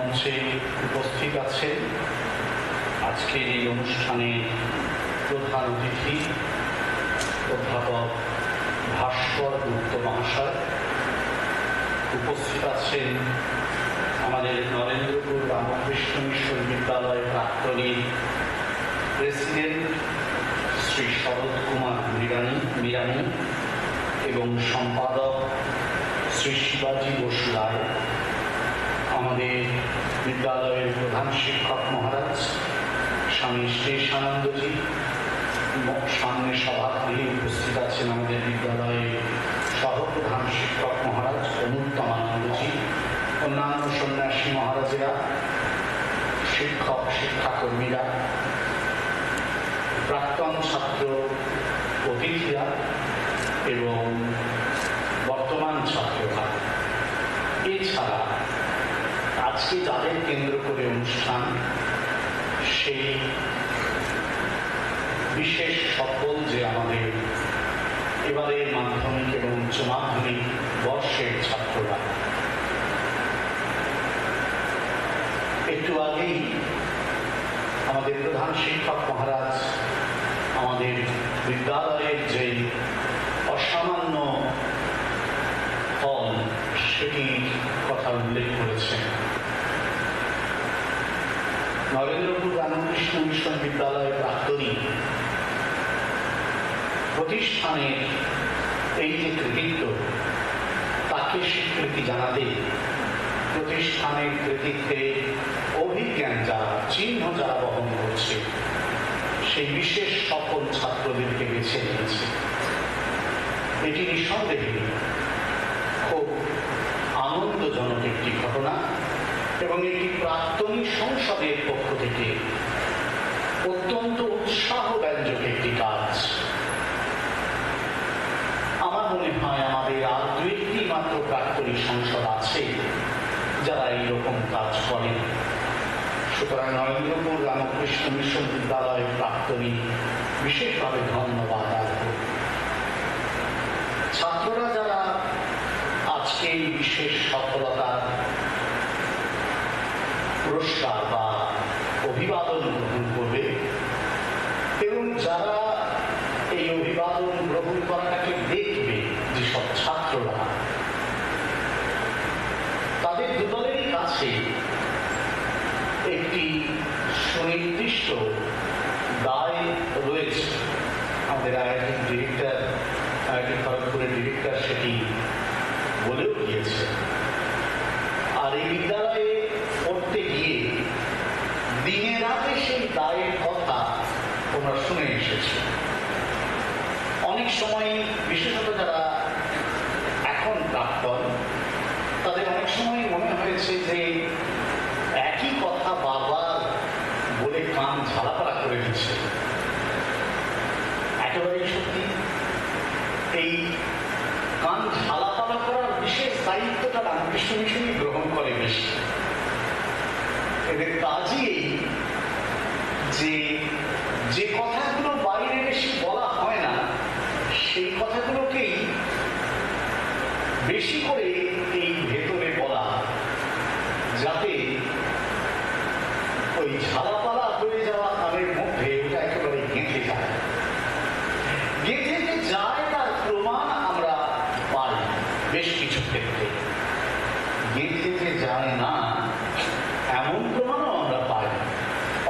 মঞ্চে উপস্থিত আছেন আজকের এই অনুষ্ঠানে প্রধান অতিথি অধ্যাপক ভাস্কর গুপ্ত মহাশয়, উপস্থিত আছেন আমাদের নরেন্দ্রপুর রামকৃষ্ণ মিশন বিদ্যালয়ের প্রাক্তনী প্রেসিডেন্ট শ্রী শরৎ কুমার মিরানি এবং সম্পাদক শ্রী শিবাজি বসু রায়, আমাদের বিদ্যালয়ের প্রধান শিক্ষক মহারাজ স্বামী শেষানন্দজি, সামনে সভাগৃহে উপস্থিত আছেন আমাদের বিদ্যালয়ের সহপ্রধান শিক্ষক মহারাজ অনুত্তমানন্দজি, অন্যান্য সন্ন্যাসী মহারাজেরা, শিক্ষক শিক্ষাকর্মীরা, প্রাক্তন ছাত্র অতিথিরা এবং বর্তমান ছাত্ররা, এছাড়া আজকে যাদের কেন্দ্র করে অনুষ্ঠান সেই বিশেষ সফল যে আমাদের এবারের মাধ্যমিক এবং উচ্চ মাধ্যমিক বর্ষের ছাত্ররা। একটু আগেই আমাদের প্রধান শিক্ষক মহারাজ আমাদের বিদ্যালয়ের যে অসামান্য ফল সেটির কথা উল্লেখ করেছেন। নরেন্দ্রপুর রামকৃষ্ণ মিশন বিদ্যালয়ের প্রাক্তনী প্রতিষ্ঠানের এই যে কৃতিত্ব, তাকে স্বীকৃতি জানাতে প্রতিষ্ঠানের কৃতিত্বে অভিজ্ঞান যারা, চিহ্ন যারা বহন করছে, সেই বিশেষ সফল ছাত্রদেরকে বেছে নিয়েছে। এটি নিঃসন্দেহে খুব আনন্দজনক একটি ঘটনা এবং একটি প্রাক্তনী সংসদের পক্ষ থেকে অত্যন্ত উৎসাহব্যঞ্জক একটি কাজ। আমার মনে হয় আমাদের আর দু একটি মাত্র প্রাক্তনী সংসদ আছে যারা এইরকম কাজ করেন। সুতরাং নরেন্দ্রপুর রামকৃষ্ণ মিশন বিদ্যালয়ের প্রাক্তনী বিশেষভাবে ধন্যবাদ আর্য। ছাত্ররা যারা আজকে এই বিশেষ সফলতার পুরস্কার বা অভিবাদন গ্রহণ করবে এবং যারা এই অভিবাদন গ্রহণ করাটাকে দেখবে, যেসব ছাত্ররা, তাদের দুদলেরই কাছে একটি সুনির্দিষ্ট দায় রয়েছে। আমাদের আইআইটি ডিরেক্টর, আইআইটি খড়গপুরের ডিরেক্টর সেটি বলেও গিয়েছে। আর এই বিদ্যালয়ে পড়তে গিয়ে দিনে রাতে সেই দায়ের কথা তোমরা শুনে এসেছো। অনেক সময় বিশেষত যারা এখন প্রাক্তন, তাদের অনেক সময় মনে হয়েছে যে একই কথা বারবার বলে কান ঝালাপালা করে দিচ্ছে। একেবারেই সত্যি, এই কান ঝালাপালা করার বিশেষ দায়িত্বটা রামকৃষ্ণ মিশনই গ্রহণ করে বেশি। এদের কাজই যে কথাগুলো বাইরে বেশি বলা হয় না, সেই কথাগুলোকেই বেশি করে এই ভেতরে বলা, যাতে ওই ঝালাপালা হয়ে যাওয়া কানের মধ্যে ওটা একেবারে গেঁথে যায়। গেঁথে যে যায় তার প্রমাণ আমরা পাই বেশ কিছু ক্ষেত্রে। গেঁথে যে যায় না এমন প্রমাণও আমরা পাই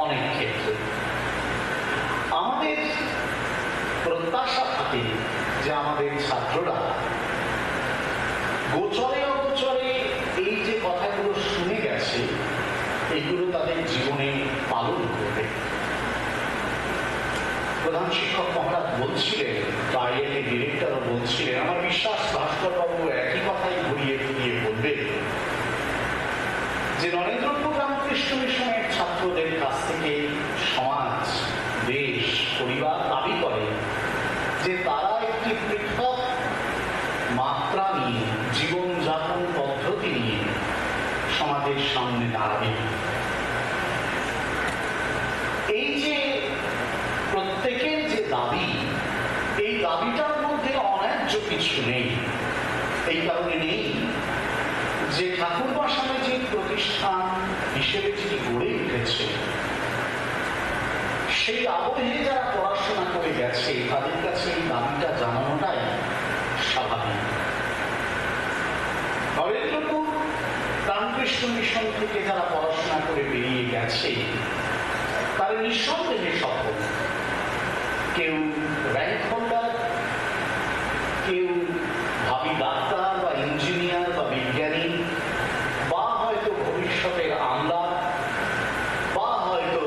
অনেক ক্ষেত্রে। আমাদের প্রত্যাশা থাকে যে আমাদের ছাত্ররা গোচরে অগোচরে এই যে কথাগুলো শুনে গেছে, এগুলো তাদের জীবনে পালন করবে। প্রধান শিক্ষক মহারাজ বলছিলেন, আইআইটি ডিরেক্টরও বলছিলেন, আমার বিশ্বাস ভাস্কর বাবু একই কথাই ঘুরিয়ে ফিরিয়ে বলবে, যে নরেন্দ্রপুর রামকৃষ্ণ মিশনের ছাত্রদের কাছ থেকে সমাজ, দেশ, পরিবার দাবি করে যে তারা একটি পৃথক মাত্রা নিয়ে, জীবনযাপন পদ্ধতি নিয়ে সমাজের সামনে দাঁড়াবে। এই যে প্রত্যেকের যে দাবি, এই দাবিটার মধ্যে অন্যায্য কিছু নেই। এই কারণে নেই যে ঠাকুরমা স্বামীজির প্রতিষ্ঠান হিসেবে যিনি গড়ে উঠেছে, সেই আবহে যারা পড়াশোনা করে গেছে তাদের কাছে এই দাবিটা জানানোটাই স্বাভাবিক। নরেন্দ্রপুর রামকৃষ্ণ মিশন থেকে যারা পড়াশোনা করে বেরিয়ে গেছে তারা নিঃসন্দেহে সফল। কেউ র্যাঙ্ক হোল্ডার, কেউ ভাবি ডাক্তার বা ইঞ্জিনিয়ার বা বিজ্ঞানী, বা হয়তো ভবিষ্যতের আমলা, বা হয়তো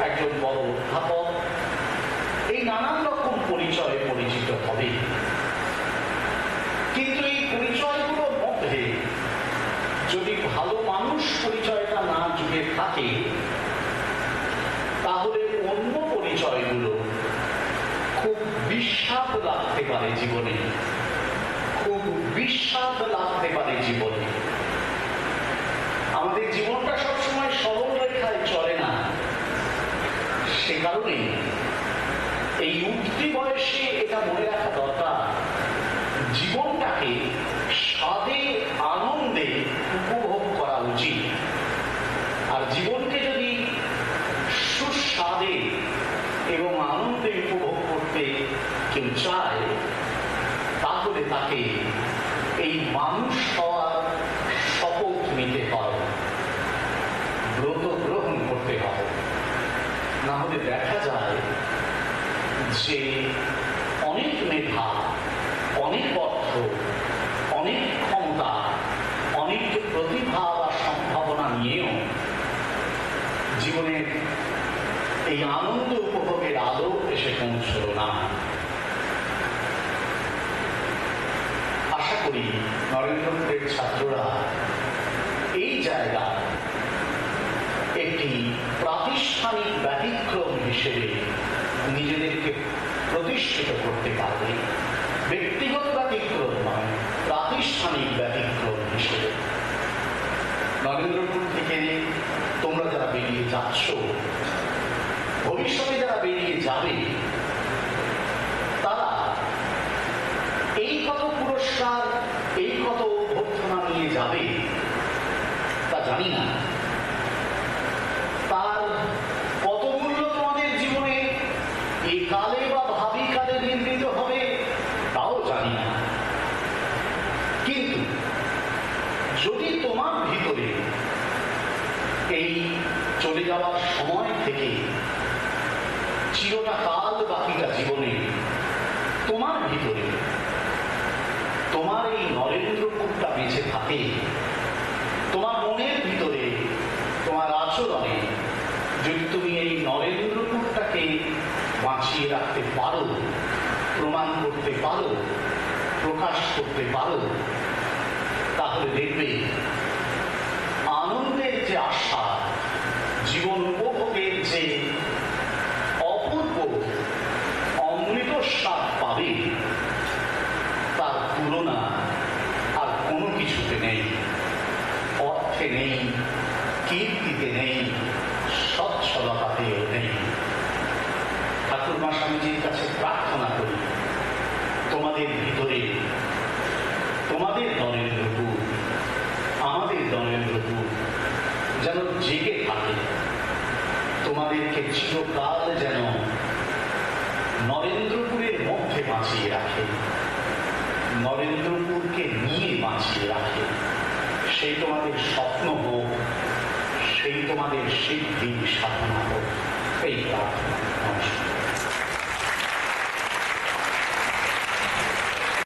একজন বড় অধ্যাপক। এই নানান রকম পরিচয়ে পরিচিত হবে। কিন্তু এই পরিচয়গুলোর মধ্যে যদি ভালো মানুষ পরিচয়টা না জুড়ে থাকে, তাহলে অন্য পরিচয়গুলো খুব বিস্বাদ লাগতে পারে জীবনে, খুব বিস্বাদ লাগতে পারে জীবনে। আমাদের জীবনটা সবসময় সরল রেখায় চলে না। সে কারণে এই উঠতি বয়সে এটা মনে রাখা দরকার, জীবনটাকে স্বাদে আনন্দে উপভোগ করা উচিত। আর জীবনকে যদি সুস্বাদে এবং আনন্দে উপভোগ করতে কেউ চায়, তাহলে তাকে এই মানুষ হওয়ার শপথ নিতে হয়, ব্রত গ্রহণ করতে হবে। না হলে দেখা যায় যে অনেক মেধা, অনেক অর্থ, অনেক ক্ষমতা, অনেক প্রতিভা বা সম্ভাবনা নিয়েও জীবনের এই আনন্দ উপভোগের আলো এসে পৌঁছল না। আশা করি নরেন্দ্রপুরের ছাত্ররা এই জায়গায় একটি প্রাতিষ্ঠানিক ব্যতিক্রম হিসেবে নিজেদেরকে প্রতিষ্ঠিত করতে পারবে। ব্যক্তিগত ব্যতিক্রম নয়, প্রাতিষ্ঠানিক ব্যতিক্রম হিসেবে। নরেন্দ্রপুর থেকে তোমরা যারা বেরিয়ে যাচ্ছ, ভবিষ্যতে যারা বেরিয়ে যাবে, তারা এই কত পুরস্কার, এই কত অভ্যর্থনা নিয়ে যাবে তা জানি না। তার কত মূল্য তোমাদের জীবনে এই কালে বা ভাবি কালে নির্মিত হবে তাও জানি না। কিন্তু যদি তোমার ভিতরে এই চলে যাওয়ার সময় থেকে চিরটা কাল বাকিটা জীবনে তোমার ভিতরে তোমার এই নরেন্দ্রপুরটা বেঁচে থাকে, তোমার মনের ভিতরে, তোমার আচরণে যদি তুমি এই নরেন্দ্রপুরটাকে বাঁচিয়ে রাখতে পারো, প্রমাণ করতে পারো, প্রকাশ করতে পারো, তাহলে দেখবে আনন্দের যে আশা, জীবন উপভোগের যে অপূর্ব অমৃত স্বাদ পাবে, তার তুলনা আর কোনো কিছুতে নেই। অর্থে নেই, কীর্তিতে নেই, সচ্ছলতাতেও নেই। ঠাকুরমা স্বামীজির কাছে প্রার্থনা করি, তোমাদের ভিতরে তোমাদের নরেন্দ্রপুর, আমাদের নরেন্দ্রপুর যেন জেগে থাকে, তোমাদেরকে চিরকাল যেন নরেন্দ্রপুরের মধ্যে বাঁচিয়ে রাখে, নরেন্দ্রপুরকে নিয়ে বাঁচিয়ে রাখে। সেই তোমাদের স্বপ্ন হোক, সেই তোমাদের সিদ্ধি সাধনা হোক, এই প্রার্থনা। নমস্কার।